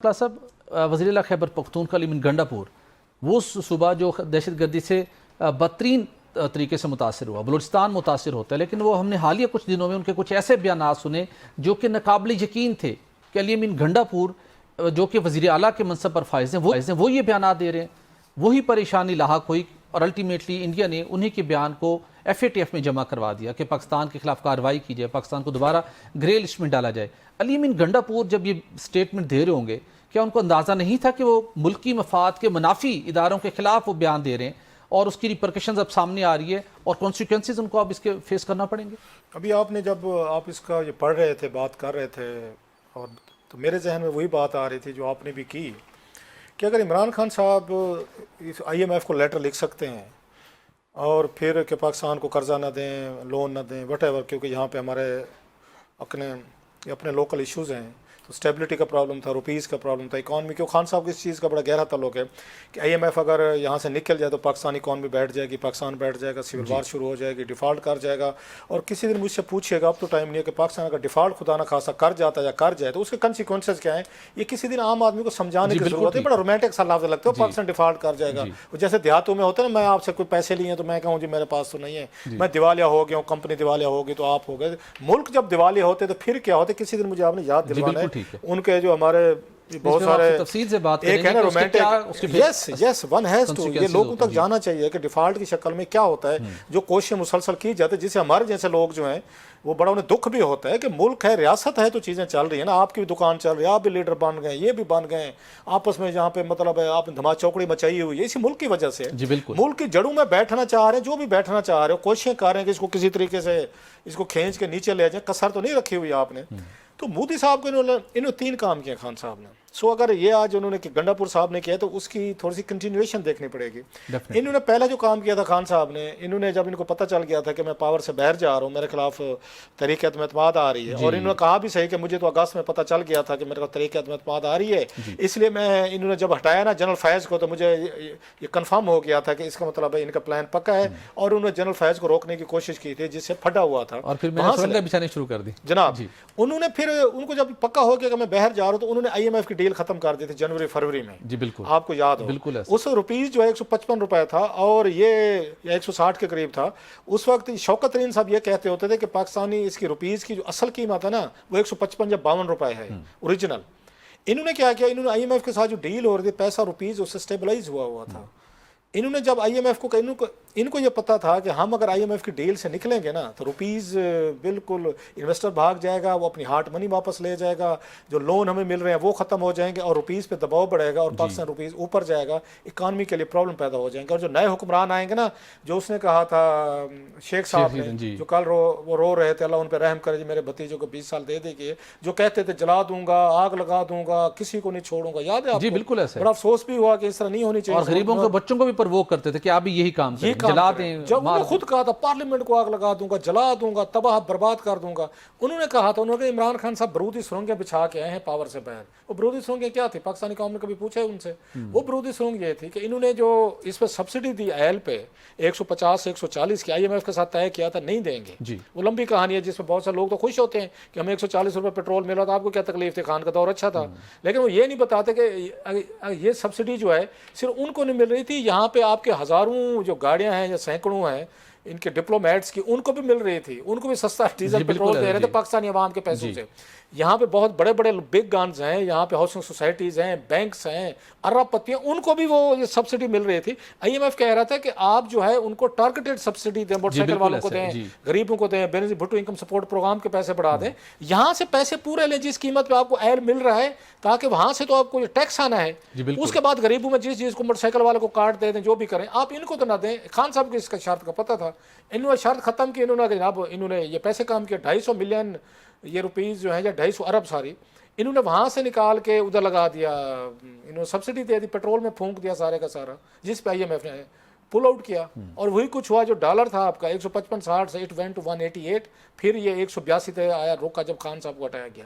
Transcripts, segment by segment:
صاحب وزیر اعلیٰ خیبر پختونخوا علی من گنڈا پور وہ صوبہ جو دہشت گردی سے بدترین طریقے سے متاثر ہوا، بلوچستان متاثر ہوتا ہے، لیکن وہ ہم نے حالیہ کچھ دنوں میں ان کے کچھ ایسے بیانات سنے جو کہ ناقابل یقین تھے کہ علی من گنڈا پور جو کہ وزیر اعلیٰ کے منصب پر فائز ہیں وہ یہ بیانات دے رہے ہیں۔ وہی پریشانی لاحق ہوئی اور الٹیمیٹلی انڈیا نے انہی کے بیان کو FATF میں جمع کروا دیا کہ پاکستان کے خلاف کارروائی کی جائے، پاکستان کو دوبارہ گرے لسٹ میں ڈالا جائے۔ علی من گنڈا پور جب یہ سٹیٹمنٹ دے رہے ہوں گے، کیا ان کو اندازہ نہیں تھا کہ وہ ملکی مفاد کے منافی اداروں کے خلاف وہ بیان دے رہے ہیں اور اس کی ریپرکشنز اب سامنے آ رہی ہے اور کانسیکوینسز ان کو اب اس کے فیس کرنا پڑیں گے؟ ابھی آپ نے جب آپ اس کا یہ پڑھ رہے تھے، بات کر رہے تھے، اور تو میرے ذہن میں وہی بات آ رہی تھی جو آپ نے بھی کی کہ اگر عمران خان صاحب IMF کو لیٹر لکھ سکتے ہیں اور پھر کہ پاکستان کو قرضہ نہ دیں، لون نہ دیں، وٹ ایور، کیونکہ یہاں پہ ہمارے اپنے لوکل ایشوز ہیں، تو اسٹیبلٹی کا پرابلم تھا، روپیز کا پرابلم تھا، اکانومی کیوں خان صاحب کی اس چیز کا بڑا گہرا تعلق ہے کہ IMF اگر یہاں سے نکل جائے تو پاکستانی اکانومی بیٹھ جائے گی، پاکستان بیٹھ جائے گا، سول وار شروع ہو جائے گی، ڈیفالٹ کر جائے گا۔ اور کسی دن مجھ سے پوچھیے گا، اب تو ٹائم نہیں ہے، کہ پاکستان اگر ڈیفالٹ خدا نہ خاصا کر جاتا یا کر جائے تو اس کے کنسیکوینسز کیا ہیں، یہ کسی دن عام آدمی کو سمجھانے کی ضرورت ہے۔ بڑا رومانٹک سا لفظ لگتا ہے پاکستان ڈیفالٹ کر جائے گا، جیسے دیہاتوں میں ہوتا ہے نا، میں آپ سے کوئی پیسے لیے ہیں تو میں کہوں جی میرے پاس تو نہیں ہے، میں دیوالیہ ہو گیا ہوں، کمپنی دیوالیہ ہوگی تو آپ ہو گئے۔ ملک جب دیوالیہ ہوتے تو پھر کیا ہوتے، کسی دن مجھے آپ نے یاد دلوانا ہے ان کے جو ہمارے بہت سارے تفصیل سے بات ایک ہے نا romantic, yes one has two, یہ لوگوں تک جانا چاہیے کہ ڈیفالٹ کی شکل میں کیا ہوتا ہے، جو کوششیں مسلسل کی جاتی ہے، جس سے ہمارے جیسے لوگ جو ہیں وہ بڑا انہیں دکھ بھی ہوتا ہے کہ ملک ہے، ریاست ہے تو چیزیں چل رہی ہیں نا، آپ کی بھی دکان چل رہی ہے، آپ بھی لیڈر بن گئے، یہ بھی بن گئے آپس میں، جہاں پہ مطلب ہے آپ نے دھما چوکڑی مچائی ہوئی ہے، اسی ملک کی وجہ سے ملک کی جڑوں میں بیٹھنا چاہ رہے ہیں، جو بھی بیٹھنا چاہ رہے ہو، کوششیں کر رہے ہیں کہ اس کو کسی طریقے سے اس کو کھینچ کے نیچے لے جائیں، کسر تو نہیں رکھی ہوئی آپ نے۔ تو مودی صاحب کو انہوں نے 3 کام کیے خان صاحب نے، سو اگر یہ آج انہوں نے گنڈا پور صاحب نے کیا تو اس کی تھوڑی سی کنٹینیویشن دیکھنی پڑے گی۔ انہوں نے پہلا جو کام کیا تھا خان صاحب نے، انہوں نے جب ان کو پتہ چل گیا تھا کہ میں پاور سے باہر جا رہا ہوں، میرے خلاف تحریک عدم اعتماد آ رہی ہے، اور انہوں نے کہا بھی صحیح کہ مجھے تو اگست میں پتہ چل گیا تھا کہ میرے خلاف تحریک عدم اعتماد آ رہی ہے، اس لیے انہوں نے جب ہٹایا نا جنرل فیض کو تو مجھے یہ کنفرم ہو گیا تھا کہ اس کا مطلب ہے ان کا پلان پکا ہے، اور انہوں نے جنرل فیض کو روکنے کی کوشش کی تھی جس سے پھٹا ہوا تھا، اور پھر میں نے بچھانے شروع کر دی جناب۔ انہوں نے پھر ان کو جب پکا ہو گیا کہ میں باہر جا رہا ہوں تو انہوں نے IMF کی ڈیل ختم کر دی تھی جنوری فروری میں، جی بالکل آپ کو یاد ہو، بالکل اس روپیز جو ہے 155 روپے تھا اور یہ 160 کے قریب تھا۔ اس وقت شوکت ترین صاحب یہ کہتے ہوتے تھے کہ پاکستانی اس کی روپیز کی جو اصل قیمت ہے نا وہ 155 یا 52 روپے ہے اوریجنل۔ انہوں نے کیا کیا، انہوں نے IMF کے ساتھ جو ڈیل ہو رہی تھی، پیسہ روپیز اس سے سٹیبلائز ہوا تھا۔ انہوں نے جب IMF کو ان کو یہ پتا تھا کہ ہم اگر IMF کی ڈیل سے نکلیں گے نا تو روپیز بالکل انویسٹر بھاگ جائے گا، وہ اپنی ہارڈ منی واپس لے جائے گا، جو لون ہمیں مل رہے ہیں وہ ختم ہو جائیں گے، اور روپیز پہ دباؤ بڑھے گا اور پاکستان روپیز اوپر جائے گا، اکانومی کے لیے پرابلم پیدا ہو جائیں گے۔ اور جو نئے حکمران آئیں گے نا، جو اس نے کہا تھا شیخ صاحب نے، جو کل وہ رو رہے تھے، اللہ ان پہ رحم کرے جی، میرے بھتیجوں کو 20 سال دے دے گے، جو کہتے تھے جلا دوں گا، آگ لگا دوں گا، کسی کو نہیں چھوڑوں گا، یاد ہے آپ کو؟ جی بالکل ایسا، بڑا افسوس بھی ہوا کہ اس طرح نہیں ہونی چاہیے، اور غریبوں کو، بچوں کو بھی پرووک کرتے تھے کہ آپ بھی یہی کام کریں، جلا دیں۔ جب انہوں نے خود کہا تھا پارلیمنٹ کو آگ لگا دوں گا، جلا دوں گا، تباہ برباد کر دوں گا، انہوں نے کہا تھا، انہوں نے عمران خان صاحب برودی سرنگیں بچھا کے آئے ہیں پاور سے باہر۔ وہ برودی سرنگیں کیا تھی؟ پاکستانی قوم نے کبھی پوچھا ہے ان سے؟ وہ برودی سرنگ یہ تھی کہ انہوں نے جو اس پہ سبسڈی دی ایل پہ 150 سے 140 کی IMF کے ساتھ طے کیا تھا نہیں دیں گے، وہ لمبی کہانی ہے جس میں بہت سے لوگ تو خوش ہوتے ہیں کہ ہمیں 140 روپے پیٹرول ملا تھا، آپ کو کیا تکلیف تھی، خان کا دور اچھا تھا، لیکن وہ یہ نہیں بتاتے کہ یہ سبسڈی جو ہے صرف ان کو نہیں مل رہی تھی، یہاں پہ آپ کے ہزاروں جو گاڑیاں ہیں یا سینکڑوں ہیں ان کے ڈپلومیٹس کی، ان کو بھی مل رہی تھی، ان کو بھی سستا ڈیزل پیٹرول دے رہے تھے پاکستانی عوام کے پیسوں سے۔ یہاں پہ بہت بڑے بڑے بگ گنز ہیں، یہاں پہ ہاؤسنگ سوسائٹیز ہیں، بینکس ہیں، ارب پتیاں، ان کو بھی وہ یہ سبسڈی مل رہی تھی۔ IMF کہہ رہا تھا کہ آپ جو ہے ان کو ٹارگیٹڈ سبسڈی دیں، موٹر سائیکل والوں کو دیں، غریبوں کو دیں، بھٹو انکم سپورٹ پروگرام کے پیسے بڑھا دیں، یہاں سے پیسے پورے لیں جس قیمت پہ آپ کو ایل مل رہا ہے، تاکہ وہاں سے تو آپ کو یہ ٹیکس آنا ہے، اس کے بعد غریبوں میں جس چیز کو موٹر سائیکل والوں کو کاٹ دے دیں، جو بھی کریں، آپ ان کو تو نہ دیں۔ خان صاحب کو اس کا شرط کا پتہ تھا، انہوں نے شرط ختم کی، انہوں نے یہ پیسے کام کیا، 250 ملین یہ روپیز جو ہیں یا 250 ارب ساری، انہوں نے وہاں سے نکال کے ادھر لگا دیا، انہوں نے سبسڈی دے دی، پیٹرول میں پھونک دیا سارے کا سارا، جس پہ IMF نے پل آؤٹ کیا، اور وہی کچھ ہوا جو ڈالر تھا آپ کا 155-60 سے اٹ وینٹ ٹو 188، پھر یہ 182 تھے آیا روکا جب خان صاحب کو ہٹایا گیا۔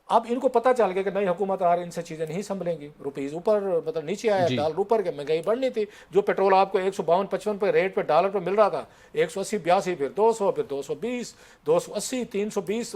اب ان کو پتہ چل گیا کہ نئی حکومت آ رہی، ان سے چیزیں نہیں سنبھلیں گی، روپیز اوپر مطلب نیچے آیا، ڈالر اوپر گیا، مہنگائی بڑھنی تھی، جو پیٹرول آپ کو 152-55 پہ ریٹ پہ ڈالر پہ مل رہا تھا، 180-82، پھر 200، پھر 220، 280، 320،